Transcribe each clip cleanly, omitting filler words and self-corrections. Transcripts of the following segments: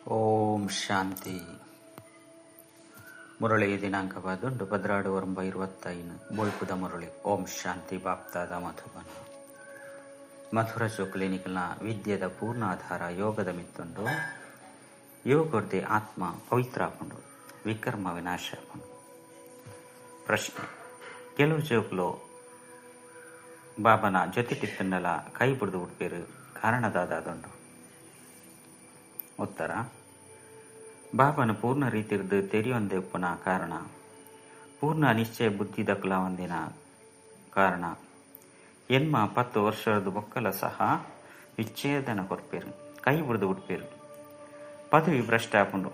ಓಂ ಶಾಂತಿ. ಮುರಳಿ ದಿನಾಂಕವಾದುಂಡು 16/25 ಬೊಳ್ಪುದ ಮುರಳಿ. ಓಂ ಶಾಂತಿ. ಬಾಪ್ತಾದ ಮಧುಬನ ಮಧುರ ಕ್ಲಿನಿಕ್ನ ವಿದ್ಯೆದ ಪೂರ್ಣಾಧಾರ ಯೋಗದ ಮಿತ್ತುಂಡು. ಯೋಗರ್ದೆ ಆತ್ಮ ಪವಿತ್ರ ಆಪುಂಡು, ವಿಕರ್ಮ ವಿನಾಶ ಆಪುಂಡು. ಪ್ರಶ್ನೆ: ಕೆಲವು ಜೋಕುಲು ಬಾಬನ ಜೊತೆಟಿತ್ತಂಡಲ ಕೈ ಬಿಡ್ದು ಉಡ್ಪೇರು ಕಾರಣದಾದುಂಡು. ಉತ್ತರ: ಬಾಬನ ಪೂರ್ಣ ರೀತಿರ್ದು ತೆರಿಯೊಂದೆ ಉಪ್ಪುನ ಕಾರಣ, ಪೂರ್ಣ ನಿಶ್ಚಯ ಬುದ್ಧಿ ದಕ್ಕಲ ಒಂದಿನ ಕಾರಣ. ಎನ್ಮ 10 ವರ್ಷದ ಬೊಕ್ಕಲ ಸಹ ವಿಚ್ಛೇದನ ಕೊರ್ಪೇರು, ಕೈ ಬಿಡ್ದು ಉಡ್ಪೇರು. ಪದವಿ ಭ್ರಷ್ಟ ಆಪುಂಡು,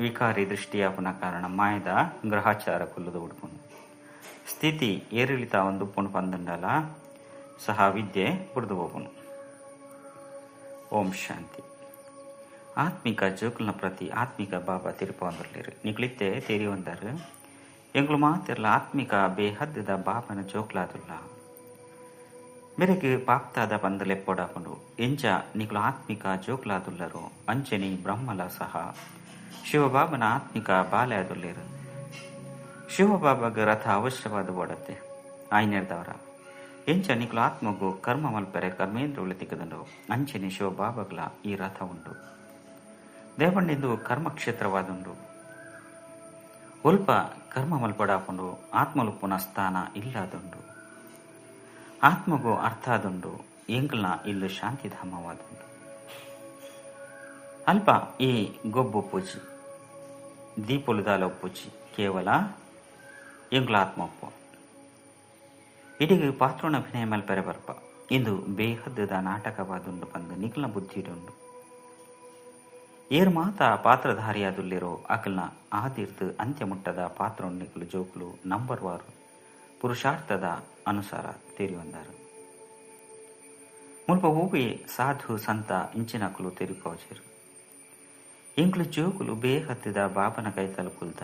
ವಿಕಾರಿ ದೃಷ್ಟಿ ಆಪುನ ಕಾರಣ ಮಾಯದ ಗ್ರಹಾಚಾರ ಕೊಲ್ಲದು ಉಡ್ಪುಂಡು. ಸ್ಥಿತಿ ಏರಿಳಿತ ಒಂದು ಉಪ್ಪುಂಡು ಪಂದುಂಡಲ ಸಹ ವಿದ್ಯೆ ಬಿಡ್ದು ಹೋಗುನು. ಓಂ ಶಾಂತಿ. ಆತ್ಮಿಕ ಜೋಕುಲ್ನ ಪ್ರತಿ ಆತ್ಮಿಕ ಬಾಬಾ ತಿರುಪವಂದಿರ್ಲಿರು ನಿಕ್ಲಿತ್ತೆ ತೆರಿಯೊಂದರು. ಎಂಗ್ಲು ಮಾತಿರ್ಲ ಆತ್ಮಿಕ ಬೇಹದ್ದದ ಬಾಬನ ಜೋಕ್ಲಾದುಲ್ಲ. ಮೆರೆಗೆ ಪಾಪ್ತಾದ ಪಂದಲೆ ಪೋಡಾಪುಂಡು. ಎಂಚ ನಿಕ್ಲು ಆತ್ಮಿಕ ಜೋಕ್ಲಾದುಲ್ಲರು ಅಂಚನಿ ಬ್ರಹ್ಮಲ ಸಹ ಶಿವಬಾಬನ ಆತ್ಮಿಕ ಬಾಲೆ ಆದುಲ್ಲೇರು. ಶಿವಬಾಬಾಗ ರಥ ಅವಶ್ಯವಾದ ಓಡತ್ತೆ ಆಯ್ನೆರ್ದವರ. ಎಂಚ ನಿಕ್ಲು ಆತ್ಮಗೂ ಕರ್ಮ ಮಲ್ಪರೆ ಕರ್ಮೇಂದ್ರ ಉಳಿತಿಕ್ಕದಂಡು ಅಂಚನೆ ಶಿವಬಾಬಾಗ್ಲ ಈ ರಥ ಉಂಡು. ದೇವಣ್ಣಿಂದು ಕರ್ಮಕ್ಷೇತ್ರವಾದುಂಡು. ಉಲ್ಪ ಕರ್ಮ ಮಲ್ಪಡಾಪುಂಡು ಆತ್ಮಲುಪ್ಪುನ ಸ್ಥಾನ ಇಲ್ಲಾದುಂಡು. ಆತ್ಮಗೂ ಅರ್ಥ ಆದುಂಡು ಎಂಗ್ಲನ ಇಲ್ಲು ಶಾಂತಿಧಾಮವಾದುಂಡು. ಅಲ್ಪ ಈ ಗೊಬ್ಬು ಪೂಜಿ ದೀಪುಲುದಾಲ ಪೂಜಿ ಕೇವಲ ಎಂಗ್ಲ ಆತ್ಮ ಒಪ್ಪು ಇಡಿಗೆ ಪಾತ್ರೋಣ ಅಭಿನಯ ಮಲ್ಪರೆ ಬರ್ಪ. ಇಂದು ಬೇಹದ್ದದ ನಾಟಕವಾದುಂಡು ಪಂದು ನಿಖಲ್ನ ಬುದ್ಧಿಡುಂಡು. ಏರ್ ಮಾತ ಪಾತ್ರಧಾರಿಯಾದುಲ್ಲಿರೋ ಅಕಲ್ನ ಆದಿರ್ದು ಅಂತ್ಯ ಮುಟ್ಟದ ಪಾತ್ರ ನಿಖಲು ಜೋಕುಲು ನಂಬರ್ ವಾರು ಪುರುಷಾರ್ಥದ ಅನುಸಾರ ತೆರಿಯೊಂದಾರು. ಮುಲ್ಪ ಹೂವಿ ಸಾಧು ಸಂತ ಇಂಚಿನಕಲು ತೆರಿಕೋಚರು. ಇಂಕ್ಲು ಜೋಕುಲು ಬೇಹತ್ತದ ಬಾಬನ ಕೈ ತಲುಪುಲ್ದ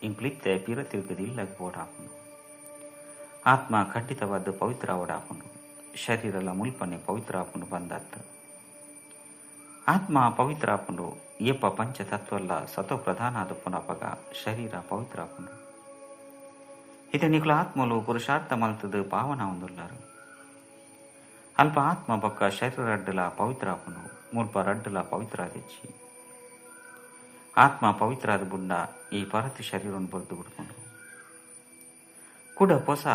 ಇಂಕ್ಲಿತ್ತೆ ಪಿರ ತಿರುಗದಿಲ್ಲ ಓಡಾಪುಂಡು. ಆತ್ಮ ಖಂಡಿತವಾದ ಪವಿತ್ರ ಓಡಾಪುಂಡು. ಶರೀರಲ ಮುಲ್ಪನೆ ಪವಿತ್ರ ಆಪುಂಡು ಬಂದತ್ತ. ಆತ್ಮ ಪವಿತ್ರ ಆಪುಂಡು ಏಪ ಪಂಚತತ್ವಲ್ಲ ಸತೋ ಪ್ರಧಾನ ಆದಪ್ಪುನಪಗ ಶರೀರ ಪವಿತ್ರ ಆಪುಂಡು. ಇದು ನಿಕ್ಲು ಆತ್ಮಲು ಪುರುಷಾರ್ಥ ಮಲ್ತದು ಪಾವನ ಹೊಂದುಲ್ಲಾರು. ಅಲ್ಪ ಆತ್ಮ ಬೊಕ್ಕ ಶರೀರ ರಡ್ಡಲ ಪವಿತ್ರ ಆಪುಂಡು. ಮುಲ್ಪ ರಡ್ಡಲ ಪವಿತ್ರ ಆದಿಚ್ಚಿ ಆತ್ಮ ಪವಿತ್ರ ಆದ ಬುಂಡ ಈ ಪರತಿ ಶರೀರವನ್ನು ಬರೆದು ಬಿಡ್ಕೊಂಡು ಕೂಡ ಹೊಸ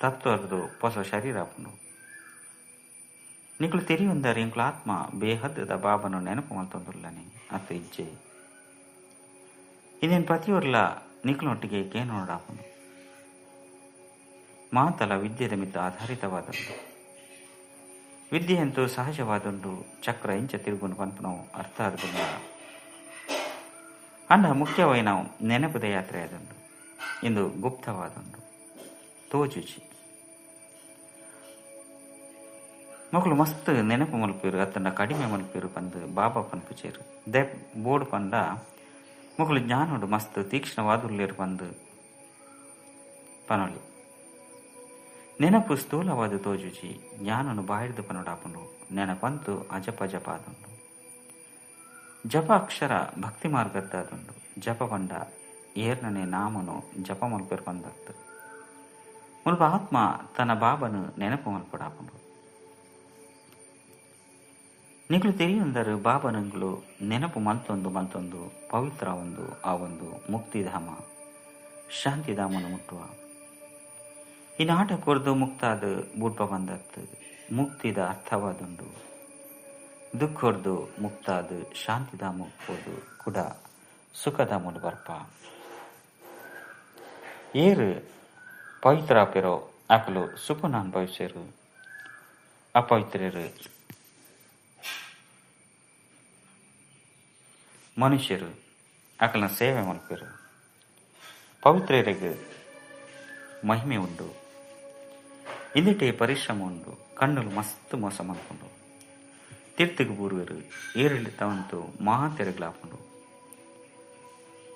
ತತ್ವದ್ದು ಹೊಸ ಶರೀರ ಆಪುಂಡು. ನಿಕ್ಲು ತೆರಿಯೊಂದರೆ ಇಂಕ್ಲು ಆತ್ಮ ಬೇಹದ್ದದ ಬಾಬನು ನೆನಪು ಮಲ್ತೊಂದುಲ್ಲನೆ ಅತ್ತ ಇಜ್ಜೆ. ಇನ್ನೇನು ಪ್ರತಿಯೊರ್ಲ ನಿಕ್ಲೊಟ್ಟಿಗೆ ಕೇನೋಡಾಪುಂಡು. ಮಾತಲ ವಿದ್ಯೆದ ಮಿತ್ತ ಆಧಾರಿತವಾದುಂಡು. ವಿದ್ಯೆಯಂತೂ ಸಹಜವಾದುಂಡು. ಚಕ್ರ ಇಂಚ ತಿರುಗುನು ಪಂಪನವು ಅರ್ಥ ಆದುಂಡ ಅಂಡ ಮುಖ್ಯವಾಗಿ ನಾವು ನೆನಪುದ ಯಾತ್ರೆ ಆದುಂಡು. ಇಂದು ಗುಪ್ತವಾದುಂಡು ತೋಜುಚಿ ಮಕ್ಕಳು ಮಸ್ತ್ ನೆನಪು ಮಲ್ಪೇರು ಅತ್ತಂಡ ಕಡಿಮೆ ಮಲ್ಪೇರು ಪಂದು ಬಾಬಾ ಪನ್ಪುಚೇರು ದೇ ಬೋರ್ಡ್ ಪಂಡ ಮಕ್ಕಳು ಜ್ಞಾನೋಡು ಮಸ್ತ್ ತೀಕ್ಷ್ಣವಾದುಲ್ಲೇರು ಪಂದು ಪನೊಲಿ. ನೆನಪು ಸ್ಥೂಲವಾದ ತೋಜುಚಿ ಜ್ಞಾನನು ಬಾಹಿರ್ದು ಪನೊಡಾಪುಂಡು. ನೆನಪಂತು ಅಜಪ ಜಪ ಆದುಂಡು. ಜಪ ಅಕ್ಷರ ಭಕ್ತಿ ಮಾರ್ಗದ್ದಾದುಂಡು. ಜಪ ಪಂಡ ಏರ್ನನೆ ನಾಮನು ಜಪ ಮಲ್ಪೇರು ಪಂದತ್ತು. ಮುಲ್ಪ ಆತ್ಮ ತನ್ನ ಬಾಬನು ನೆನಪು ಮಲ್ಪಡಾಪುಂಡು. ನಿಕ್ಲು ತೆರಿಯೊಂದರು ಬಾಬನಂಗ್ಲು ನೆನಪು ಮಲ್ತೊಂದು ಪವಿತ್ರ ಒಂದು ಆ ಒಂದು ಮುಕ್ತಿಧಾಮ ಶಾಂತಿಧಾಮನು ಮುಟ್ಟುವ. ಈ ನಾಟ ಕೊರ್ದು ಮುಕ್ತಾದ ಬುಡ್ಪ ಬಂದತ್ತು. ಮುಕ್ತಿದ ಅರ್ಥವಾದುಂಡು. ದುಃಖೊರ್ದು ಮುಕ್ತಾದ ಶಾಂತಿಧಾಮ ಹೋದು ಕೂಡ ಸುಖಧಾಮನು ಬರ್ಪ. ಏರು ಪವಿತ್ರ ಆಪಿರೋ ಆಕಲು ಸುಖನ ಅನುಭವಿಸೇರು. ಅಪವಿತ್ರರು ಮನುಷ್ಯರು ಆಕಲನ ಸೇವೆ ಮಲ್ಪೇರು. ಪವಿತ್ರರಿಗೆ ಮಹಿಮೆ ಉಂಡು. ಇಂದಿಟೆ ಪರಿಶ್ರಮ ಉಂಡು. ಕಣ್ಣುಲು ಮಸ್ತ್ ಮೋಸ ಮಲ್ಕೊಂಡು ತೀರ್ಥಿಗೆ ಬೂರುವರು ಏರಿಳಿತವಂತೂ ಮಹಾತೆರೆಗಳಾಪುಂಡು.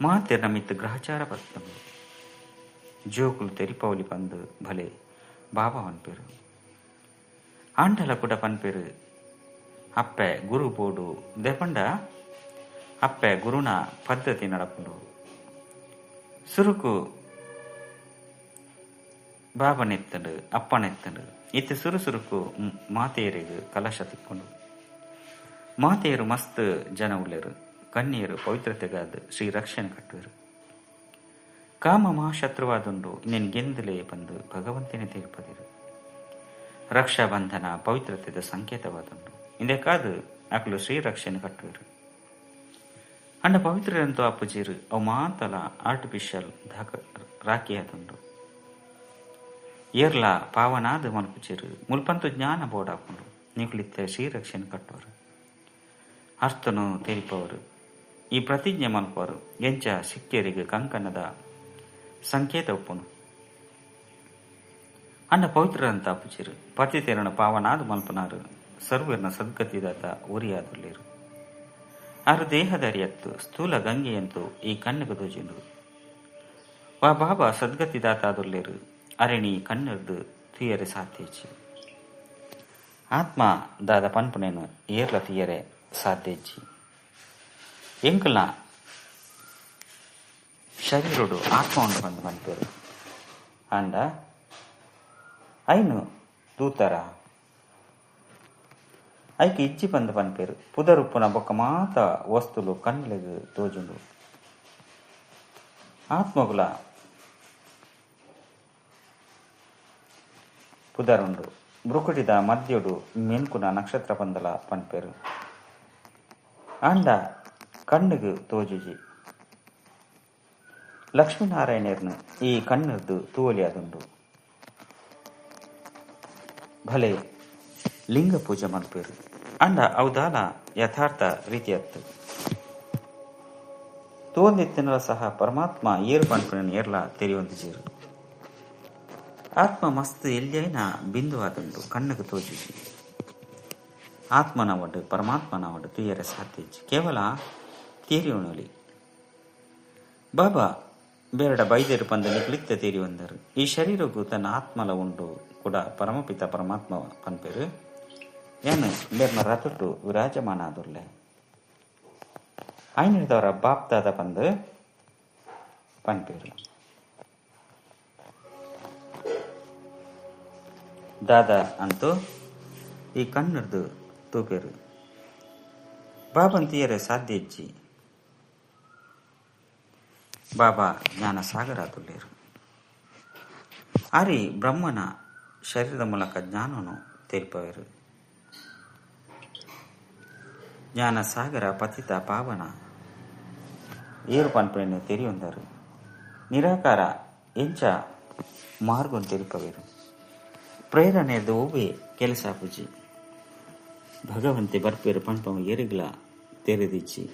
ಮಹಾತೆರ ನಮಿತ್ತು ಗ್ರಹಚಾರ ಬರ್ತಂಡು. ಜೋಕುಲು ತೆರಿಪವಲಿ ಪಂದು ಭಲೆ ಬಾಬಾ ಅನ್ಪೇರು. ಆಂಡಲ ಕೂಡ ಪನ್ಪೇರು ಅಪ್ಪೆ ಗುರು ಬೋಡು ದೆಪಂಡ ಅಪ್ಪೆ ಗುರುನ ಪದ್ಧತಿ ನಡಪುಂಡು ಸುರುಕು ಬಾಬನೆತ್ತಂಡು ಅಪ್ಪನೆತ್ತಂಡು ಇತ್ತೆ ಸುರುಸುರುಕು ಮಾತೆಯರಿಗೆ ಕಲಶ ತಿಕ್ಕೊಂಡು ಮಾತೆಯರು ಮಸ್ತ್ ಜನ ಉಳ್ಳೇರು ಕನ್ಯರು ಪವಿತ್ರತೆಗಾದ ಶ್ರೀ ರಕ್ಷಣೆ ಕಟ್ಟುವರು ಕಾಮ ಮಾ ಶತ್ರುವಾದುಂಡು ಇನ್ನೇನು ಗೆಂದಲೇ ಬಂದು ಭಗವಂತನೇ ತೀರ್ಪದಿರು ರಕ್ಷಾ ಬಂಧನ ಪವಿತ್ರತೆದ ಸಂಕೇತವಾದುಂಡು ಇಂದೇ ಕಾದು ಅಕಲು ಶ್ರೀ ರಕ್ಷಣೆ ಕಟ್ಟುವರು ಅಂಡ ಪವಿತ್ರರಂತೂ ಅಪ್ಪುಜೀರು ಅವು ಮಾತಲ ಆರ್ಟಿಫಿಷಿಯಲ್ ರಾಖಿ ಆದುಂಡು ಏರ್ಲ ಪಾವನಾದ ಮಲ್ಪುಜೀರು ಮುಲ್ಪಂತು ಜ್ಞಾನ ಬೋಡಾಕೊಂಡು ನಿಗುಳಿತ್ತೆ ಶ್ರೀ ರಕ್ಷಣೆ ಕಟ್ಟುವರು ಅರ್ಥನು ತೆರಿಪವರು ಈ ಪ್ರತಿಜ್ಞೆ ಮಲ್ಪವರು ಎಂಚ ಸಿಕ್ಕಿಯರಿಗೆ ಕಂಕಣದ ಸಂಕೇತ ಒಪ್ಪುನು ಅಂಡ ಪವಿತ್ರರಂತ ಅಪ್ಪುಚಿರು ಪತಿತೇರನ ಪಾವನಾದ ಮಲ್ಪನಾರು ಸರ್ವರ್ನ ಸದ್ಗತಿದಾತ ಉರಿಯಾದುಳ್ಳೇರು ಆರು ದೇಹದರಿಯತ್ತು ಸ್ಥೂಲ ಗಂಗೆಯಂತೂ ಈ ಕಣ್ಣಿಗೆ ದೋಜಿಂಡು ವಾ ಬಾಬಾ ಸದ್ಗತಿದಾತ ಆದುಳ್ಳೇರು ಅರೆಣಿ ಕಣ್ಣರ್ದು ತುಯರೆ ಸಾಧ್ಯೇಚಿ ಆತ್ಮ ದಾದ ಪನ್ಪುನೇನು ಏರ್ಲ ತುಯರೆ ಸಾಧ್ಯೇಚಿ ಎಂಕಲ್ನ ಶರೀರುಡು ಆತ್ಮ ಉಂಡು ಬಂದು ಪನ್ಪೇರು ಅಂಡ ಐನು ತೂತರ ಐಕೆ ಇಜ್ಜಿ ಬಂದು ಪನ್ಪೇರು ಪುದರುಪ್ಪುನ ಬೊಕ್ಕ ಮಾತ ವಸ್ತುಲು ಕಣ್ಣಿಗೆ ತೋಜುಂಡು ಆತ್ಮಗುಲ ಪುದರುಂಡು ಬೃಕುಟಿದ ಮಧ್ಯುಡು ಮೆನ್ಕುನ ನಕ್ಷತ್ರ ಪಂದಲ ಪನ್ಪೇರು ಅಂಡ ಕಣ್ಣಿಗೆ ತೋಜುಜಿ ಲಕ್ಷ್ಮೀನಾರಾಯಣರ್ನು ಈ ಕಣ್ಣರ್ದು ತೂವಲಿ ಅದುಂಡು ಭಲೆ ಲಿಂಗ ಪೂಜೆ ಮಲ್ಪೇರು ಅಂಡ ಅವದಾಲ ಯಥಾರ್ಥ ರೀತಿಯತ್ತು ತೋಂದಿತ್ತಿನಲ ಸಹ ಪರಮಾತ್ಮ ಏರು ಪನ್ಪುನ ಏರ್ಲ ತೆರೆಯೊಂದಿಜೀರು ಆತ್ಮ ಮಸ್ತ್ ಎಲ್ಲಿಯೈನ ಬಿಂದು ಆದುಂಡು ಕಣ್ಣಿಗೆ ತೋಜುಜಿ ಆತ್ಮನ ಒಡ್ಡು ಪರಮಾತ್ಮನ ಒಡ್ಡು ತುಯರೆ ಸಾಧ್ಯಜಿ ಕೇವಲ ತೀರಿಯೋಣಲಿ ಬಾಬಾ ಬೇರಡ ಬೈದೇರು ಪಂದ ನಿಕ್ಲಿತ್ತ ತೀರಿ ಒಂದರು ಈ ಶರೀರಗೂ ತನ್ನ ಆತ್ಮಲ ಉಂಡು ಕೂಡ ಪರಮಪಿತ ಪರಮಾತ್ಮ ಪನ್ಪೇರು ಏನು ಬೇರ್ನ ರತುಟ್ಟು ವಿರಾಜಮಾನ ಆದುರ್ಲೆ ಐನಿಡ್ದವರ ಬಾಪ್ದಾದ ಪಂದು ಪನ್ಪೇರು ದಾದ ಅಂತೂ ಈ ಕಣ್ಣರ್ದು ತೂಪೇರು ಬಾಬನ್ ತೀಯರೆ ಸಾಧ್ಯ ಇಜ್ಜಿ ಬಾಬಾ ಜ್ಞಾನ ಸಾಗರ ತುಳ್ಳೇರು ಆರಿ ಬ್ರಹ್ಮನ ಶರೀರದ ಮೂಲಕ ಜ್ಞಾನವನ್ನು ತೆರಿಪವರು ಜ್ಞಾನ ಸಾಗರ ಪತಿತ ಪಾವನ ಏರು ಪನ್ಪುಣೆಯನ್ನು ತೆರಿಯೊಂದರು ನಿರಾಕಾರ ಎಂಚ ಮಾರ್ಗವನ್ನು ತೆರಿಪವರು ಪ್ರೇರಣೆದು ಹೂವೇ ಕೆಲಸ ಪೂಜಿ ಭಗವಂತೆ ಬರ್ಪೇರು ಪಂಪಮ ಏರಿಗ್ಲ ತೆರೆದಿಚ್ಚಿ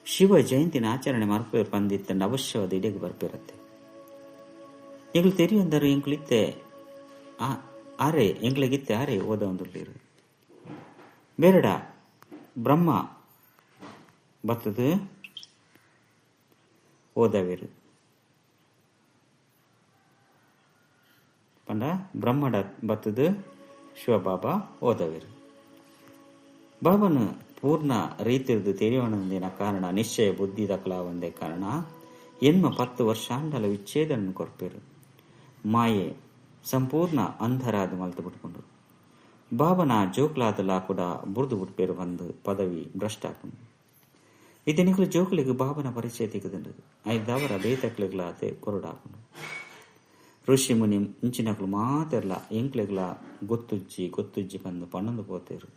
ಶಿವ ಜಯಂತಿನ ಆಚರಣೆ ಮರ್ಪೇರು ಪಂದಿತ್ತಂಡು ಅವಶ್ಯವಾದ ಇಡೆಗೆ ಬರ್ಪೇರತ್ತೆ ಎಂಗ್ಳು ತೆರಿಯೊಂದರು ಎಂಕ್ಳಿತ್ತೆ ಆರೆ ಎಂಗ್ಳಿಗಿತ್ತೆ ಆರೆ ಓದ ಒಂದುಳ್ಳೀರು ಬೇರಡ ಬ್ರಹ್ಮ ಬತ್ತದು ಓದವೇರು ಪಂಡ ಬ್ರಹ್ಮಡ ಬತ್ತದು ಶಿವಬಾಬಾ ಓದವೇರು ಬಾಬನು ಪೂರ್ಣ ರೀತಿಯದು ತೆರೆಯೋಣಂದಿನ ಕಾರಣ ನಿಶ್ಚಯ ಬುದ್ಧಿ ದಕಲ ಒಂದೇ ಕಾರಣ ಎನ್ಮ 10 ವರ್ಷಾಂಡಲ ವಿಚ್ಛೇದನ ಕೊರ್ಪೇರು ಮಾಯೆ ಸಂಪೂರ್ಣ ಅಂಧರಾದ ಮಲ್ತು ಬಿಟ್ಕೊಂಡು ಬಾಬನ ಜೋಕ್ಲಾದಲ್ಲ ಕೂಡ ಬುರ್ದು ಬಿಟ್ಪೇರು ಬಂದು ಪದವಿ ಭ್ರಷ್ಟಾಕೊಂಡು ಇದನಿಗಳು ಜೋಕ್ಲಿಗೆ ಬಾಬನ ಪರಿಚಯ ತೆಗೆದು ಐದವರ ಬೇತಕ್ಲಿಗ್ಲಾತೆ ಕೊರಡಾಕೊಂಡು ಋಷಿ ಮುನಿ ಇಂಚಿನಗಳು ಮಾತೆರ್ಲ ಎಂಕ್ಲೆಗ್ಲ ಗೊತ್ತುಜ್ಜಿ ಬಂದು ಪಣ್ಣೊಂದು ಪೋತೇರು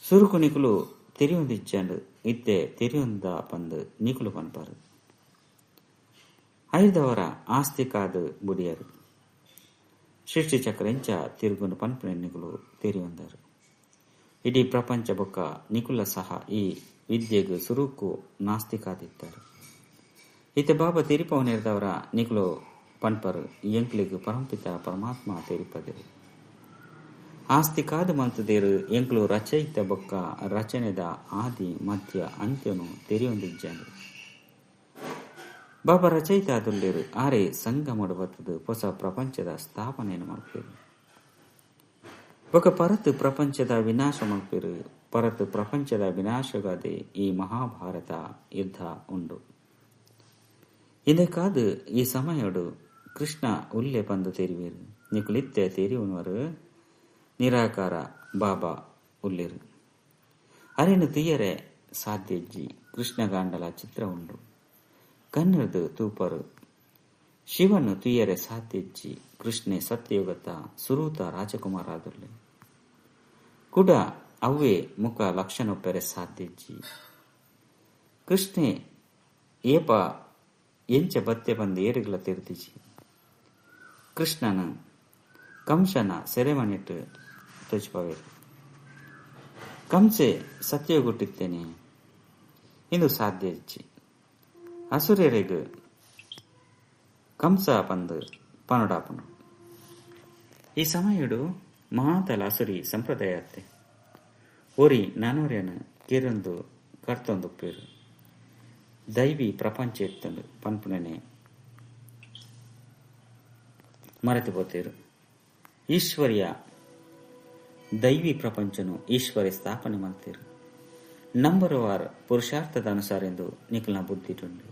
ಸುರುಕು ನಿಕುಲು ತೆರಿಯೊಂದಿಜ್ಜಂಡು ಇತ್ತೆ ತೆರಿಯೊಂದ ಪಂದು ನಿಕುಲು ಪನ್ಪಾರು ಐದವರ ಆಸ್ತಿ ಕಾದು ಬುಡಿಯರು ಸೃಷ್ಟಿ ಚಕ್ರ ಎಂಚ ತಿರುಗುನು ಪನ್ಪುನ ನಿಕುಲು ತೆರಿಯೊಂದರು ಇಡೀ ಪ್ರಪಂಚ ಬೊಕ್ಕ ನಿಕುಲ ಸಹ ಈ ವಿದ್ಯೆಗೆ ಸುರುಕು ನಾಸ್ತಿ ಕಾದಿದ್ದಾರೆ ಇತ್ತೆ ಬಾಬಾ ತೆರಿಪವನೇರ್ದವರ ನಿಕುಲು ಪನ್ಪರು ಎಂಕ್ಲಿಗೆ ಪರಂಪಿತ ಪರಮಾತ್ಮ ತೆರಿಪದಿರು ಆಸ್ತಿ ಕಾದು ಮಂತದೇರು ಎಂಕ್ಲು ರಚಯಿತ ಬೊಕ್ಕ ರಚನೆದ ಆದಿ ಮಧ್ಯ ಅಂತ್ಯನು ತೆರೆಯೊಂದಿಜ್ಜನು ಬಾಬಾ ರಚಯಿತ ಆದುಳ್ಳೇರು ಆರೆ ಸಂಘ ಮಾಡುವುದು ಹೊಸ ಪ್ರಪಂಚದ ಸ್ಥಾಪನೆಯನ್ನು ಮಾಡ್ತೇವೆ ఒక ಪರತ್ ಪ್ರಪಂಚದ ವಿನಾಶ ಮಲ್ಪೆರು ಪರತ್ ಪ್ರಪಂಚದ ವಿನಾಶಗಾದೆ ಈ ಮಹಾಭಾರತ ಯುದ್ಧ ಉಂಡು. ಇದಕ್ಕಾದ ಈ ಸಮಯಡು ಕೃಷ್ಣ ಉಲ್ಲೆ ಪಂದು ತೆರಿವೇರು ನಿಕುಲಿತ್ತೆ ತೆರಿಯುವವರು ನಿರಾಕಾರ ಬಾಬಾ ಉಲ್ಲೆರು ಅರೆನು ತೀಯರೆ ಸಾಧ್ಯಜ್ಜಿ ಕೃಷ್ಣಗಾಂಡಲ ಚಿತ್ರ ಉಂಡು. ಕನ್ನಡದು ತೂಪರು ಶಿವನು ತುಯ್ಯರೆ ಸಾಧ್ಯಜ್ಜಿ ಕೃಷ್ಣೆ ಸತ್ಯಯುಗತ ಸುರೂತ ರಾಜಕುಮಾರಾದುಲ್ಲೆ ಕುಡ ಅವ್ವೇ ಮುಖ ಲಕ್ಷಣೊಪ್ಪೆರೆ ಸಾಧ್ಯಜ್ಜಿ ಕೃಷ್ಣೆ ಏಪ ಎಂಚ ಬತ್ತೆ ಬಂದು ಏರುಗಳ ತಿರುತಿಜಿ ಕೃಷ್ಣನ ಕಂಸನ ಸೆರೆಮನೆಟ್ಟು ತೊಚ್ಪವೇರು ಕಂಸೆ ಸತ್ಯಗುಟ್ಟಿತ್ತೇನೆ ಇಂದು ಸಾಧ್ಯಜ್ಜಿ ಅಸುರರಿಗೂ ಕಂಸ ಪಂದು ಪನುಡಾಪನು. ಈ ಸಮಯಡು ಮಾತಲ ಅಸುರಿ ಸಂಪ್ರದಾಯ ಅತ್ತೆ ಒರಿ ನಾನೂರ್ಯನ ಕಿರಂದು ಕರ್ತೊಂದುಪ್ಪೇರು ದೈವಿ ಪ್ರಪಂಚ ಎತ್ತಂದು ಪನ್ಪುಣನೆ ಮರೆತು ಪೋತೇರು. ಈಶ್ವರ್ಯ ದೈವಿ ಪ್ರಪಂಚನು ಈಶ್ವರ್ಯ ಸ್ಥಾಪನೆ ಮಾಡ್ತೀರು. ನಂಬರ್ ವಾರ್ ಪುರುಷಾರ್ಥದ ಅನುಸಾರ ಎಂದು ನಿಖಲ್ನ ಬುದ್ಧಿಟುಂಡು.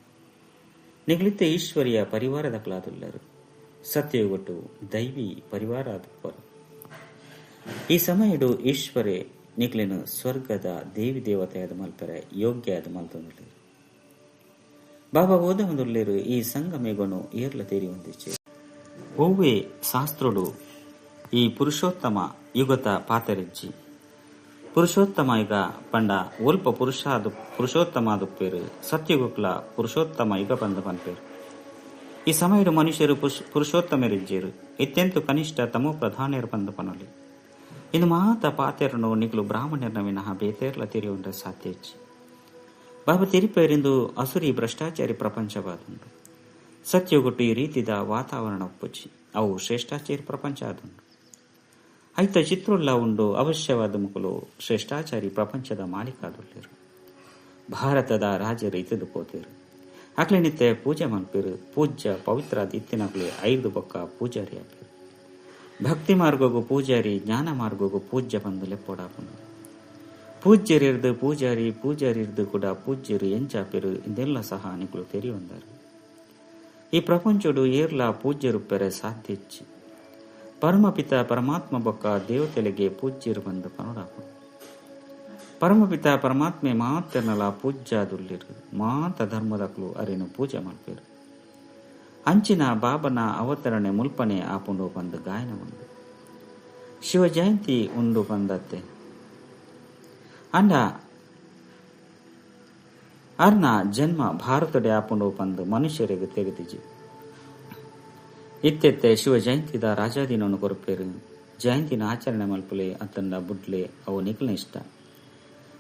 ನಿಗಲಿತ್ತ ಈಶ್ವರ್ಯ ಪರಿವಾರದ ಕ್ಲಾದುಲ್ಲರು ಸತ್ಯಗೊಟ್ಟು ದೈವಿ ಪರಿವಾರ ಆದುಪ್ಪರು. ಈ ಸಮಯಡು ಈಶ್ವರೇ ನಿಖಲಿನ ಸ್ವರ್ಗದ ದೇವಿ ದೇವತೆಯಾದ ಮಲ್ಪರೆ ಯೋಗ್ಯ ಆದ ಮಲ್ತೊಂದುಲ್ಲೇರು. ಬಾಬಾ ಓದ ಒಂದುಲ್ಲೇರು ಈ ಸಂಗಮೇಗೊನು ಏರ್ಲ ತೇರಿ ಹೊಂದಿಚ್ಚೆ ಓವೇ ಶಾಸ್ತ್ರುಡು ಈ ಪುರುಷೋತ್ತಮ ಯುಗತ ಪಾತರೆಜ್ಜಿ ಪುರುಷೋತ್ತಮ ಯುಗ ಪಂಡ ಒಲ್ಪ ಪುರುಷೋತ್ತಮ ಆದುಪ್ಪೇರು ಸತ್ಯುಗುಕ್ಲ ಪುರುಷೋತ್ತಮ ಯುಗ ಬಂದ ಪನ್ಪೇರು. ಈ ಸಮಯಡು ಮನುಷ್ಯರು ಪುರುಷೋತ್ತಮರಿಜ್ಜೇರು ಇತ್ತೆಂತು ಕನಿಷ್ಠ ತಮೋ ಪ್ರಧಾನಿಯರು ಬಂದ ಪನೊಲಿ ಇನ್ನು ಮಾತ ಪಾತೆರನು ನಿಗ್ಲು ಬ್ರಾಹ್ಮಣ್ಯರ್ನ ವಿನಃ ಬೇತೇರ್ಲ ತಿರಿ ಉಂಡ ಸಾಧ್ಯಜ್ಜಿ ಬಾಬಾ ತಿರಿಪೇರಿಂದು ಅಸುರಿ ಭ್ರಷ್ಟಾಚಾರಿ ಪ್ರಪಂಚವಾದುಂಡು. ಸತ್ಯಗೊಟ್ಟು ಈ ರೀತಿದ ವಾತಾವರಣ ಒಪ್ಪುಚ್ಚಿ ಅವು ಶ್ರೇಷ್ಠಾಚಾರಿ ಪ್ರಪಂಚ ಆದುಂಡು. ಐತ ಚಿತ್ರುಲ್ಲ ಉಂಡು ಅವಶ್ಯವಾದ ಮುಕುಲು ಶ್ರೇಷ್ಠಾಚಾರಿ ಪ್ರಪಂಚದ ಮಾಲೀಕಾದುಲ್ಲೇರು. ಭಾರತದ ರಾಜರು ಇತದು ಪೋತೇರು ಅಕ್ಲೆ ನಿತ್ಯ ಪೂಜೆ ಮಲ್ಪೇರು. ಪೂಜ್ಯ ಪವಿತ್ರಾದ ಇತ್ತಿನಕ್ಲೆ 5 ಬೊಕ್ಕ ಪೂಜಾರಿ ಆಪೇರು. ಭಕ್ತಿ ಮಾರ್ಗೋಗು ಪೂಜಾರಿ ಜ್ಞಾನ ಮಾರ್ಗೋಗು ಪೂಜ್ಯ ಬಂದು ಲೆಪ್ಪೋಡಾಪನು. ಪೂಜ್ಯರಿರ್ದು ಪೂಜಾರಿ ಪೂಜಾರಿರ್ದು ಕೂಡ ಪೂಜ್ಯರು ಎಂಚಾಪೇರು ಇದೆಲ್ಲ ಸಹ ನಿಕುಲು ತೆರಿ ಹೊಂದಾರು. ಈ ಪ್ರಪಂಚಡು ಏರ್ಲ ಪೂಜ್ಯರುಪ್ಪೆರೆ ಸಾಧ್ಯಚ್ಚಿ ಪರಮಪಿತ ಪರಮಾತ್ಮ ಬೊಕ್ಕ ದೇವತೆಲೆಗೆ ಪೂಜ್ಯರು ಬಂದು ಪನುಡಾಪನು. ಪರಮಪಿತ ಪರಮಾತ್ಮೆ ಮಾತೆರ್ನಲ ಪೂಜ್ಯಾದುಲ್ಲಿರು ಮಾತ ಧರ್ಮದಕ್ಲು ಅರಿನು ಪೂಜೆ ಮಲ್ಪೇರು. ಅಂಚಿನ ಬಾಬನ ಅವತರಣೆ ಮುಲ್ಪನೆ ಆಪುಂಡು ಬಂದು ಗಾಯನ ಉಂಡು. ಶಿವ ಜಯಂತಿ ಉಂಡು ಬಂದತ್ತೆ ಅಂಡ ಅರ್ನ ಜನ್ಮ ಭಾರತಡೆ ಆಪುಂಡು ಬಂದು ಮನುಷ್ಯರಿಗೆ ತೆಗೆದಿಜಿ ಇತ್ತೆತ್ತೆ ಶಿವ ಜಯಂತಿದ ರಾಜಾದೀನವನ್ನು ಕೊರಪೇರು. ಜಯಂತಿನ ಆಚರಣೆ ಮಲ್ಪಲೆ ಅತ್ತಂಡ ಬುಡ್ಲೆ ಅವು ನಿಖಲ್ನ ಇಷ್ಟ.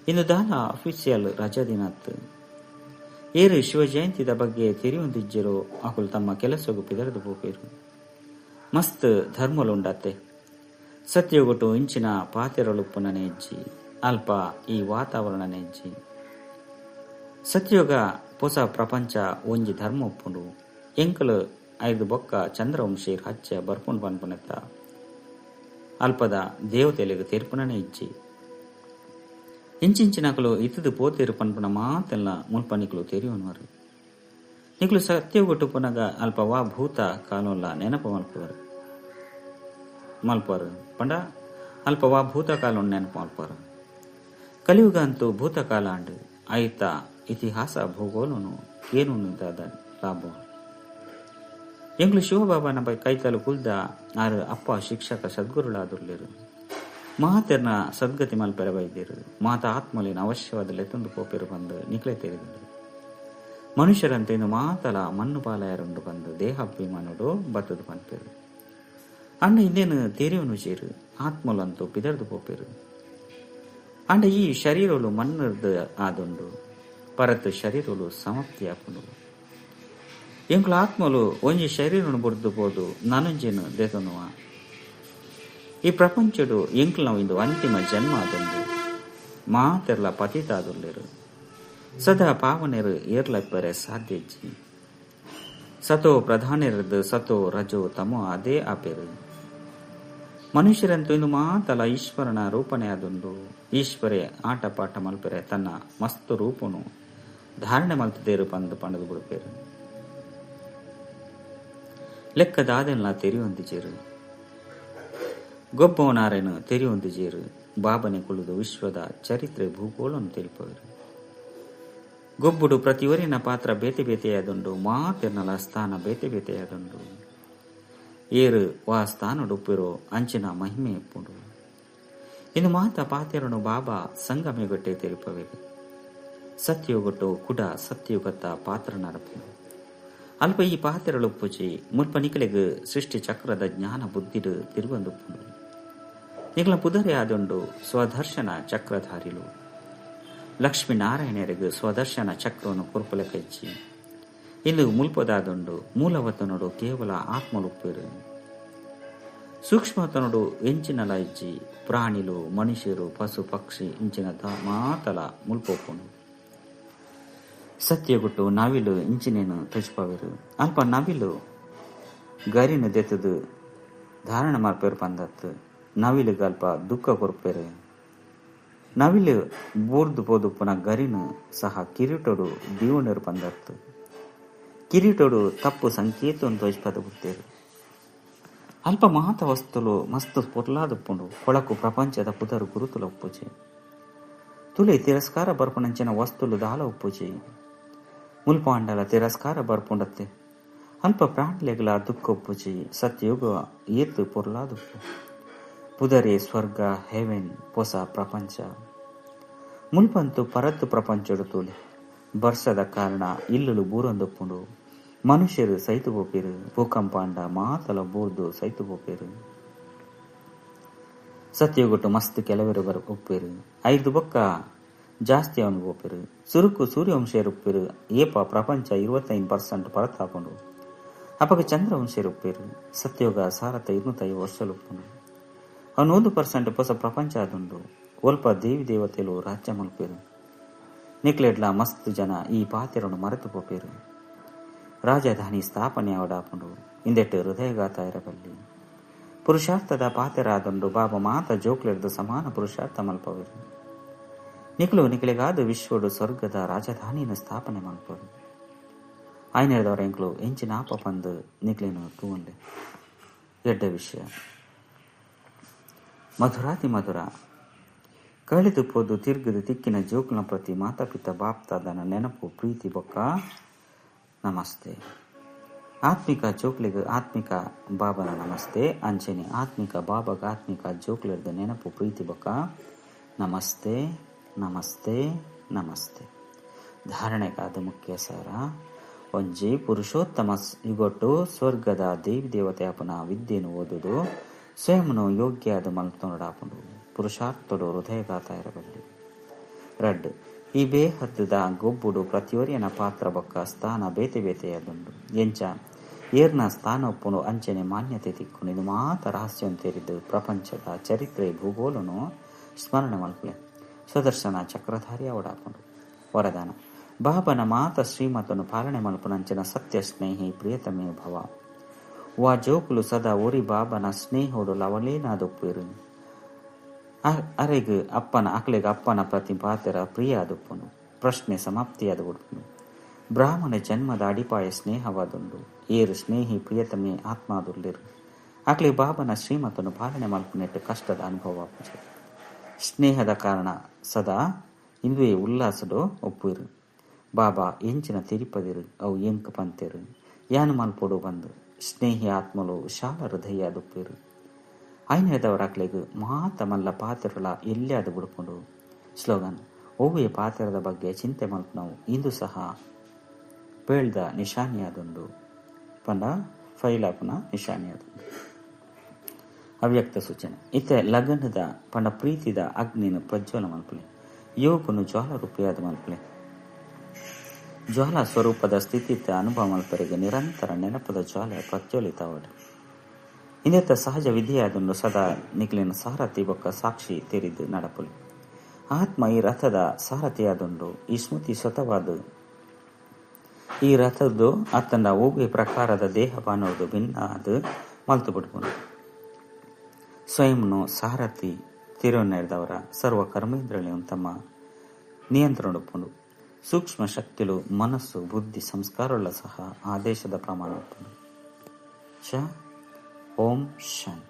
ಇನ್ನು ದಾಲ ಅಫಿಷಿಯಲ್ ರಾಜಾದೀನತ್ ಏರು ಶಿವ ಜಯಂತಿದ ಬಗ್ಗೆ ತೆರಿ ಹೊಂದಿಜ್ಜರೋ ಅಕುಲು ತಮ್ಮ ಕೆಲಸಗೂ ಪಿದರದು ಪೋಪೇರು. ಮಸ್ತ್ ಧರ್ಮಲುಂಡತ್ತೆ ಸತ್ಯಗೊಟ್ಟು ಇಂಚಿನ ಪಾತೆರಳುಪ್ಪುನ ನೆಜ್ಜಿ ಅಲ್ಪ ಈ ವಾತಾವರಣ ನೆಜ್ಜಿ ಸತ್ಯೋಗ ಹೊಸ ಪ್ರಪಂಚ ಒಂಜಿ ಧರ್ಮ ಒಪ್ಪುಂಡು. ಎಂಕಲು 5 ಬೊಕ್ಕ ಚಂದ್ರವಂಶೀರ್ ಹಚ್ಚ ಬರ್ಪುಂಡು ಪನ್ಪುನೆತ್ತ ಅಲ್ಪದ ದೇವತೆಲೆಗೆ ತೀರ್ಪುನನೆ ಇಜ್ಜಿ ಇಂಚಿಂಚಿನಕಲು ಇತದು ಪೋತೇರು ಪನ್ಪುನ ಮಾತೆಲ್ಲ ಮುಲ್ಪನಿಕಲು ತೆರಿಯುವವರು ನಿಕಲು ಸತ್ಯಗೊಟ್ಟು ಪುನಗ ಅಲ್ಪ ವಾ ಭೂತ ಕಾಲೋಲ್ಲ ನೆನಪ ಮಲ್ಪರು ಪಂಡ ಅಲ್ಪ ವಾ ಭೂತ ಕಾಲ ನೆನಪು ಮಲ್ಪರು. ಕಲಿಯುಗ ಅಂತೂ ಭೂತಕಾಲ ಅಂಡು ಆಯ್ತ ಇತಿಹಾಸ ಭೂಗೋಲನು ಏನು ಲಾಭ ಎಂಗ್ಲು ಶಿವಬಾಬಾನ ಕೈತಲು ಕುಲ್ದ ಆರು ಅಪ್ಪ ಶಿಕ್ಷಕ ಸದ್ಗುರುಳಾದುರ್ಲೇರು ಮಾತೆರ್ನ ಸದ್ಗತಿ ಮಲ್ಪೆರ ಬೈದೇರು ಮಾತ ಆತ್ಮಲಿನ ಅವಶ್ಯವಾದ ಲೆತ್ತೊಂದು ಪೋಪೆರು ಬಂದು ನಿಕ್ಲೆ ತೆರೆದರು. ಮನುಷ್ಯರಂತೆ ಇನ್ನು ಮಾತಲ ಮಣ್ಣು ಪಾಲಯರುಂಡು ಬಂದು ದೇಹಾಭಿಮಾನುಡು ಬತ್ತದು ಪನ್ಪೇರು ಅಂಡ ಇನ್ನೇನು ತೆರೆಯುವನು ಚೇರು ಆತ್ಮಲಂತೂ ಪಿದರ್ದು ಪೋಪೇರು ಅಂಡ ಈ ಶರೀರಲು ಮಣ್ಣರ್ದು ಆದುಂಡು ಪರತ್ ಶರೀರಲು ಸಮಾಪ್ತಿ ಆಪುಂಡು. ಎಂಕ್ಲ ಆತ್ಮಲು ಒಂಜಿ ಶರೀರನು ಬುಡ್ದು ಪೋದು ನನಂಜೆನು ದೇತನುವ ಈ ಪ್ರಪಂಚಡು ಎಂಕ್ಲ ಇಂದು ಅಂತಿಮ ಜನ್ಮ ಆದುಂಡು ಮಾತೆರ್ಲ ಪತಿತಾದುಲ್ಲೇರು ಸದಾ ಪಾವನೆರು ಏರ್ಲಪ್ಪರೆ ಸಾಧ್ಯಜ್ಜಿ ಸತೋ ಪ್ರಧಾನಿರದು ಸತೋ ರಜೋ ತಮೋ ಅದೇ ಆಪೇರು ಮನುಷ್ಯರಂತೂ ಇಂದು ಮಾತಲ ಈಶ್ವರನ ರೂಪಣೆ ಅದೊಂದು. ಈಶ್ವರೇ ಆಟ ಪಾಠ ಮಲ್ಪೆರೆ ತನ್ನ ಮಸ್ತ್ ರೂಪನು ಧಾರಣೆ ಮಲ್ತದೇರು ಪಂದು ಪಣದು ಬಿಡ್ಪೇರು. ಲೆಕ್ಕದಾದೆಲ್ಲ ತೆರೆಯೊಂದಿಜೇರು, ಗೊಬ್ಬವನಾರೇನು ತೆರೆಯೊಂದಿಜೇರು. ಬಾಬನೆ ಕುಳಿದು ವಿಶ್ವದ ಚರಿತ್ರೆ ಭೂಗೋಳನ್ನು ತಿಳಿಪವರು. ಗೊಬ್ಬುಡು ಪ್ರತಿಯೊರಿನ ಪಾತ್ರ ಬೇತೆ ಬೇತೆಯಾದುಂಡು, ಮಾತೆರ್ನಲ ಸ್ಥಾನ ಬೇತೆ ಬೇತೆಯಾದುಂಡು. ಏರು ವಾ ಸ್ಥಾನಡುಪ್ಪಿರೋ ಅಂಚಿನ ಮಹಿಮೆ ಎಪ್ಪುಂಡು. ಇನ್ನು ಮಾತ ಪಾತೆರನು ಬಾಬಾ ಸಂಗಮೆಗೊಟ್ಟೆ ತಿಳಿಪವೇರು. ಸತ್ಯೋಗೊಟ್ಟು ಕುಡ ಸತ್ಯುಗತ್ತ ಪಾತ್ರ ನರಪು. ಅಲ್ಪ ಈ ಪಾತೆರಳುಪ್ಪುಚಿ ಮುಲ್ಪ ನಿಕಲೆಗ್ ಸೃಷ್ಟಿ ಚಕ್ರದ ಜ್ಞಾನ ಬುದ್ಧಿಡು ತಿರುವಂದುಪ್ಪುಂಡು. ನಿಕಲ ಪುದರೆ ಆದುಂಡು ಸ್ವದರ್ಶನ ಚಕ್ರಧಾರಿಲು. ಲಕ್ಷ್ಮೀನಾರಾಯಣರಿಗೆ ಸ್ವದರ್ಶನ ಚಕ್ರವನ್ನು ಕುರುಪಲೆ ಕೈಚಿ ಇಂದು ಮುಲ್ಪದಾದುಂಡು. ಮೂಲವತನುಡು ಕೇವಲ ಆತ್ಮಲುಪ್ಪೇರು. ಸೂಕ್ಷ್ಮತನುಡು ಎಂಚಿನಲ ಇಜ್ಜಿ ಪ್ರಾಣಿಲು ಮನುಷ್ಯರು ಪಶು ಪಕ್ಷಿ ಇಂಚಿನ ಮಾತಲ ಮುಲ್ಪೋಪುಂಡು. ಸತ್ಯಗುಟ್ಟು ನವಿಲು ಇಂಚಿನೇನು ತಜ್ಪವೇರು. ಅಲ್ಪ ನವಿಲು ಗರಿನು ದೆತ್ತದು ಧಾರಣ ಮಾಡ್ಪೇರು ಪಂದತ್ತು. ನವಿಲಿಗೆ ಅಲ್ಪ ದುಃಖ ಕೊರ್ಪೇರು. ನವಿಲು ಬೂರ್ದು ಪೋದುಪ್ಪುನ ಗರಿನು ಸಹ ಕಿರೀಟೋಡು ದೀವಣರು ಪಂದತ್ತು. ಕಿರೀಟೋಡು ತಪ್ಪು ಸಂಕೇತವನ್ನು ತೋಜ್ಪದ ಬಿಡ್ತೇರು. ಅಲ್ಪ ಮಾತ ವಸ್ತುಲು ಮಸ್ತು ಪೊರ್ಲಾದುಪ್ಪುಂಡು. ಕೊಳಕು ಪ್ರಪಂಚದ ಪುದರು ಗುರುತುಲ ಉಪ್ಪುಚೆ. ತುಲೆ ತಿರಸ್ಕಾರ ಬರ್ಪುನಂಚಿನ ವಸ್ತುಲು ದಾಲ ಉಪ್ಪುಚೆ. ಮುಲ್ಪಾಂಡಲ ತಿರಸ್ಕಾರ ಬರ್ಪುಂಡತ್ತೆ. ಅಲ್ಪ ಪ್ರಾಣಿಲೆಗಳ ದುಃಖ ಉಪ್ಪುಚಿ ಸತ್ಯುಗ ಏತು ಪೊರ್ಲಾದುಪ್ಪು. ಪುದರೆ ಸ್ವರ್ಗ ಹೆವೆನ್ ಹೊಸ ಪ್ರಪಂಚ. ಮುಲ್ಪಂತು ಪರತ್ತು ಪ್ರಪಂಚಡು ತೂಲೆ ಬರ್ಸದ ಕಾರಣ ಇಲ್ಲಲು ಬೂರೊಂದೊಪ್ಪುಂಡು. ಮನುಷ್ಯರು ಸೈತು ಬೋಪೇರು. ಭೂಕಂಪಾಂಡ ಮಾತಲ ಬೂರ್ದು ಸೈತು ಬೋಪೇರು. ಸತ್ಯಗೊಟ್ಟು ಮಸ್ತ್ ಕೆಲವರು ಒಪ್ಪೇರು. 5 ಬೊಕ್ಕ ಜಾಸ್ತಿ ಅವನು ಬೋಪೇರು. ಸುರುಕು ಸೂರ್ಯವಂಶರು ಉಪ್ಪೇರು. ಏಪ ಪ್ರಪಂಚ 25% ಪರತಾಪುಂಡು. ಅಪಗ ಚಂದ್ರವಂಶರು ಉಪ್ಪೇರು. ಸತ್ಯೋಗ ಸಾರತ 250 ವರ್ಷಲು ಉಪ್ಪುಂಡು. ಅವನು 1% ಹೊಸ ಪ್ರಪಂಚ ಆದುಂಡು. ಒಲ್ಪ ದೇವಿ ದೇವತೆಲು ರಾಜ್ಯ ಮಲ್ಪೇರು. ನಿಕ್ಲೆಡ್ಲ ಮಸ್ತ್ ಜನ ಈ ಪಾತೆರನ್ನು ಮರೆತು ಪೋಪೇರು. ರಾಜಧಾನಿ ಸ್ಥಾಪನೆ ಅವಡಾಪುಂಡು. ಇಂದೆಟ್ಟು ಹೃದಯಘಾತ ಇರಬಲ್ಲಿ ಪುರುಷಾರ್ಥದ ಪಾತೆರಾದುಂಡು. ಬಾಬಾ ಮಾತ ಜೋಕ್ಲೆಡ್ದು ಸಮಾನ ಪುರುಷಾರ್ಥ ಮಲ್ಪವೇರು. ನಿಕ್ಲೆಗಾದ ವಿಶ್ವಡು ಸ್ವರ್ಗದ ರಾಜಧಾನಿನ ಸ್ಥಾಪನೆ ಮಲ್ಪರು. ಆಯ್ನೆದವರ ಎಂಕ್ಲು ಎಂಚಿನ ಆಪ ಪಂದು ನಿಕ್ಲೇನು ತೂವನ್ಲೆ ಎಡ್ಡ ವಿಷಯ. ಮಧುರಾತಿ ಮಧುರ ಕಳಿದು ಪೋದು ತಿರ್ಗದು ತಿಕ್ಕಿನ ಜೋಕುಲ ಪ್ರತಿ ಮಾತಾಪಿತ ಬಾಪ್ತಾದನ ನೆನಪು ಪ್ರೀತಿ ಬೊಕ್ಕ ನಮಸ್ತೆ. ಆತ್ಮಿಕ ಜೋಕ್ಲಿಗೆ ಆತ್ಮಿಕ ಬಾಬನ ನಮಸ್ತೆ. ಅಂಚೆನೆ ಆತ್ಮಿಕ ಬಾಬಾಗ ಆತ್ಮಿಕ ಜೋಕ್ಲಿರ್ದ ನೆನಪು ಪ್ರೀತಿ ಬೊಕ್ಕ ನಮಸ್ತೆ ನಮಸ್ತೆ ನಮಸ್ತೆ. ಧಾರಣೆಗಾದ ಮುಖ್ಯ ಸಾರ ಒಂಜಿ ಪುರುಷೋತ್ತಮ ಇಗೊಟ್ಟು ಸ್ವರ್ಗದ ದೇವಿ ದೇವತೆ ಅಪನ ವಿದ್ಯೆನು ಓದುದು ಸ್ವಯಂನು ಯೋಗ್ಯ ಆದ ಮಲ್ತೊಂಡಾಪುಂಡು. ಪುರುಷಾರ್ಥಡು ಹೃದಯಘಾತ ಇರಬಲ್ಲಿ. ರಡ್ ಈ ಬೇಹದ್ದದ ಗೊಬ್ಬುಡು ಪ್ರತಿಯೊರಿಯನ ಪಾತ್ರ ಬೊಕ್ಕ ಸ್ಥಾನ ಬೇತೆ ಬೇತೆಯಾದುಂಡು. ಎಂಚ ಏರ್ನ ಸ್ಥಾನ ಒಪ್ಪುನು ಅಂಚನೆ ಮಾನ್ಯತೆ ತಿಕ್ಕುನು. ಇದು ಮಾತ ರಹಸ್ಯ ತೇರಿದ್ದು ಪ್ರಪಂಚದ ಚರಿತ್ರೆ ಭೂಗೋಳನು ಸ್ಮರಣೆ ಮಲ್ಪಲೆ. ಸ್ವದರ್ಶನ ಚಕ್ರಧಾರಿ ಅವಡಾಪುಂಡು. ವರದಾನ ಬಾಬನ ಮಾತ ಶ್ರೀಮತನು ಪಾಲನೆ ಮಲ್ಪುನಂಚಿನ ಸತ್ಯ ಸ್ನೇಹಿ ಪ್ರಿಯತಮೇ ಭವ. ವಾ ಜೋಕುಲು ಸದಾ ಒರಿ ಬಾಬನ ಸ್ನೇಹೋಡು ಲವಲೇನಾದುಪ್ಪೇರು. ಅರೆಗ್ ಅಪ್ಪನ ಅಕ್ಲೆಗ್ ಅಪ್ಪನ ಪ್ರತಿ ಪಾತೆರ ಪ್ರಿಯ ಆದುಪ್ಪುನು. ಪ್ರಶ್ನೆ ಸಮಾಪ್ತಿಯಾದ ಉಡುಪುನು. ಬ್ರಾಹ್ಮಣ ಜನ್ಮದ ಅಡಿಪಾಯ ಸ್ನೇಹವಾದುಂಡು. ಏರು ಸ್ನೇಹಿ ಪ್ರಿಯತಮೇ ಆತ್ಮಾದುರ್ಲಿರು. ಅಕ್ಲೆ ಬಾಬನ ಶ್ರೀಮತನು ಪಾಲನೆ ಮಲ್ಪುನೆಟ್ಟು ಕಷ್ಟದ ಅನುಭವ ಆಪುಜೆ. ಸ್ನೇಹದ ಕಾರಣ ಸದಾ ಇಂದುವೆ ಉಲ್ಲಾಸಡು ಒಪ್ಪುರು. ಬಾಬಾ ಎಂಚಿನ ತಿರುಪದಿರು ಅವು ಎಂಕ ಪಂತೆರು ಯಾನು ಮಲ್ಪೊಡು ಬಂದು ಸ್ನೇಹಿ ಆತ್ಮಲು ಶಾಲ ಹೃದಯ ದುಪ್ಪೇರು. ಐನೇದವರಾಕ್ಲೆಗ್ ಮಾತ ಮಲ್ಲ ಪಾತೆರಳ ಎಲ್ಲಿಯಾದ ಬಿಡ್ಕೊಂಡು. ಸ್ಲೋಗನ್ ಓವೆ ಪಾತೆರದ ಬಗ್ಗೆ ಚಿಂತೆ ಮಲ್ಪನವು ಇಂದು ಸಹ ಬೇಳ್ದ ನಿಶಾನಿಯಾದುಂಡು. ಪಂಡ ಫೈಲಾಪನ ನಿಶಾನಿಯಾದುಂಡು. ಅವ್ಯಕ್ತ ಸೂಚನೆ ಇತ್ತೆ ಲಗ್ನದ ಪಂಡ ಪ್ರೀತಿದ ಅಗ್ನಿನ ಪ್ರಜ್ವಲ ಮಲ್ಪಲೆ. ಯೋಗನು ಜ್ವಾಲ ರೂಪಿಯಾದ ಮಲ್ಪಲೆ. ಜ್ವಾಲ ಸ್ವರೂಪದ ಸ್ಥಿತಿತ ಅನುಭವ ಮಲ್ಪರಿಗೆ ನಿರಂತರ ನೆನಪದ ಜ್ವಾಲ ಪ್ರಜ್ವಲಿತವಡು. ಇಂದೆತ್ತ ಸಹಜ ವಿಧಿಯಾದುಂಡು. ಸದಾ ನಿಕ್ಲಿನ ಸಾರಥಿ ಬೊಕ್ಕ ಸಾಕ್ಷಿ ತೆರಿದು ನಡಪುಲು. ಆತ್ಮ ಈ ರಥದ ಸಾರಥಿಯಾದುಂಡು. ಈ ಸ್ಮೃತಿ ಸ್ವತವಾದು ಈ ರಥದ್ದು ಅತ್ತಂಡ ಹೋಗುವ ಪ್ರಕಾರದ ದೇಹ ಬಾನೋದು ಭಿನ್ನ ಅದು ಮಲ್ತು ಬಿಡ್ಕೊಂಡು. ಸ್ವಯಂನು ಸಾರಥಿ తిరువెన్నెరదవర ಸರ್ವ ಕರ್ಮೇಂದ್ರಿಯಗಳನ್ನು ತಮ್ಮ ನಿಯಂತ್ರಣಪುಂಡು ಸೂಕ್ಷ್ಮ ಶಕ್ತಿಲು ಮನಸ್ಸು ಬುದ್ಧಿ ಸಂಸ್ಕಾರಗಳ ಸಹ ಆದೇಶದ ಪ್ರಮಾಣ ಚ ಓಂ ಶಾಂತಿ.